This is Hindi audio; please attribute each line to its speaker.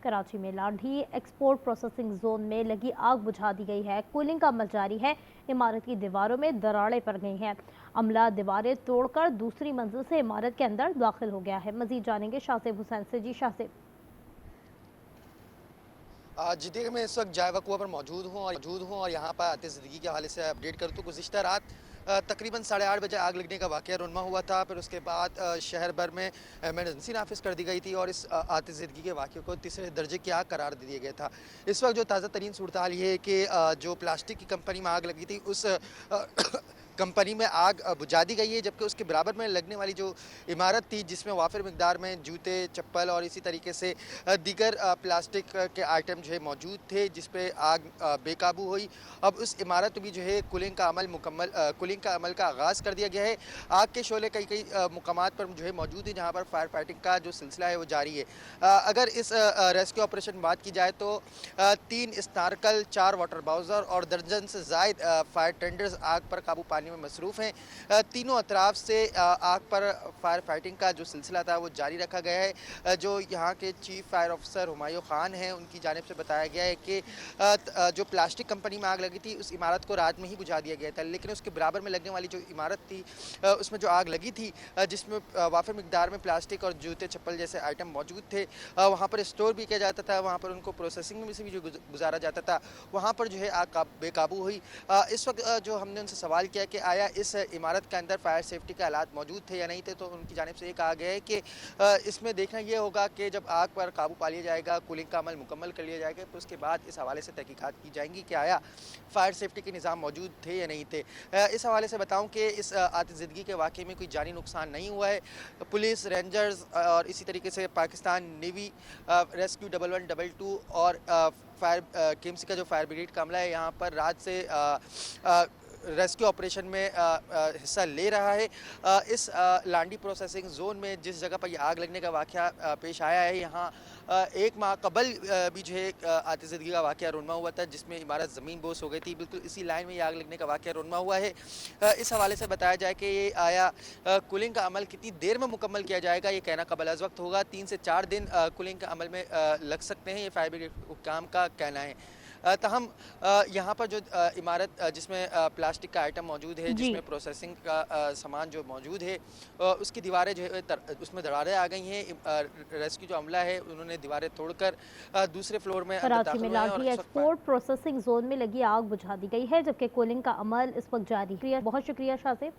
Speaker 1: कराची में लाठी एक्सपोर्ट प्रोसेसिंग जोन में लगी आग बुझा दी गई है। कूलिंग का अमल जारी है। इमारत की दीवारों में दरारें पड़ गई हैं। अमला दीवारें तोड़कर दूसरी मंजिल से इमारत के अंदर दाखिल हो गया है। मजीद जानेंगे शासिब हुसैन से। जी शासिब।
Speaker 2: जी देखिए, मैं इस वक्त जायवा कुआं पर मौजूद हूँ और यहाँ पर आतिशबाजी के हवाले से अपडेट करूँ तो गुज़िश्ता रात तकरीबन 8:30 बजे आग लगने का वाक़या रुन्मा हुआ था। फिर उसके बाद शहर भर में इमरजेंसी नाफिज कर दी गई थी और इस आतिशबाजी के वाक़े को तीसरे दर्जे की आग करार दे दिया गया था। इस वक्त जो ताज़ा तरीन सूरत हाल ये है कि जो प्लास्टिक की कंपनी में आग लगी थी उस कंपनी में आग बुझा दी गई है, जबकि उसके बराबर में लगने वाली जो इमारत थी जिसमें वाफिर मिकदार में जूते, चप्पल और इसी तरीके से दीगर प्लास्टिक के आइटम जो है मौजूद थे, जिस पे आग बेकाबू हुई। अब उस इमारत में जो है कूलिंग का अमल का आगाज़ कर दिया गया है। आग के शोले कई कई मुकामात पर जो है मौजूद है, जहाँ पर फायर फाइटिंग का जो सिलसिला है वो जारी है। अगर इस रेस्क्यू ऑपरेशन की बात की जाए तो 3 स्नार्कल, 4 वाटर बाउज़र और दर्जन से ज़ायद फायर टेंडर्स आग पर काबू पाने में मसरूफ़ हैं। तीनों अतराफ से आग पर फायर फाइटिंग का जो सिलसिला था वो जारी रखा गया है। जो यहाँ के chief fire officer Humayun Khan हैं, उनकी जानिब से बताया गया है कि जो प्लास्टिक कंपनी में आग लगी थी उस इमारत को रात में ही बुझा दिया गया था, लेकिन उसके बराबर में लगने वाली जो इमारत थी उसमें जो आग लगी थी, जिसमें वाफिर मिकदार में प्लास्टिक और जूते चप्पल जैसे आइटम मौजूद थे, वहाँ पर स्टोर भी किया जाता था, वहाँ पर उनको प्रोसेसिंग में से भी जो गुजारा जाता था, वहाँ पर जो है आग बेकाबू हुई। इस वक्त जो हमने उनसे सवाल किया कि आया इस इमारत के अंदर फायर सेफ्टी के हालात मौजूद थे या नहीं थे, तो उनकी जानिब से ये कहा गया है कि इसमें देखना ये होगा कि जब आग पर काबू पा लिया जाएगा, कूलिंग का अमल मुकम्मल कर लिया जाएगा, तो उसके बाद इस हवाले से तहकीकात की जाएंगी कि आया फायर सेफ्टी के निज़ाम मौजूद थे या नहीं थे। इस हवाले से बताऊं कि इस आतिशबाजी के वाक़े में कोई जानी नुकसान नहीं हुआ है। पुलिस, रेंजर्स और इसी तरीके से पाकिस्तान नेवी, रेस्क्यू 1112 और फायर केएमसी का जो फायर ब्रिगेड का अमला है यहाँ पर रात से रेस्क्यू ऑपरेशन में हिस्सा ले रहा है। इस लांडी प्रोसेसिंग जोन में जिस जगह पर ये आग लगने का वाक़या पेश आया है, यहाँ 1 माह कबल भी जो है आतिशबाजी का वाक़या रुन्मा हुआ था, जिसमें इमारत ज़मीन बोस हो गई थी। बिल्कुल इसी लाइन में ये आग लगने का वाक़या रुन्मा हुआ है। इस हवाले से बताया जाए कि ये आया कूलिंग का अमल कितनी देर में मुकम्मल किया जाएगा, ये कहना कबल अज़ वक्त होगा। 3 से 4 दिन कूलिंग के अमल में लग सकते हैं, ये फायर ब्रिगेड हुक्काम का कहना है। तहम यहाँ पर जो इमारत जिसमें प्लास्टिक का आइटम मौजूद है,
Speaker 1: जी
Speaker 2: जिसमें प्रोसेसिंग का सामान जो मौजूद है, उसकी दीवारें जो है उसमें दरारें आ गई हैं। रेस्क्यू जो अमला है उन्होंने दीवारें तोड़कर दूसरे फ्लोर में अंदर
Speaker 1: कराची में
Speaker 2: दाखिल हुए हैं और
Speaker 1: लाठी
Speaker 2: इस वक्त
Speaker 1: एक्सपोर्ट प्रोसेसिंग जोन में लगी आग बुझा दी गई है, जबकि कूलिंग का अमल इस वक्त जारी है। बहुत शुक्रिया शासिब।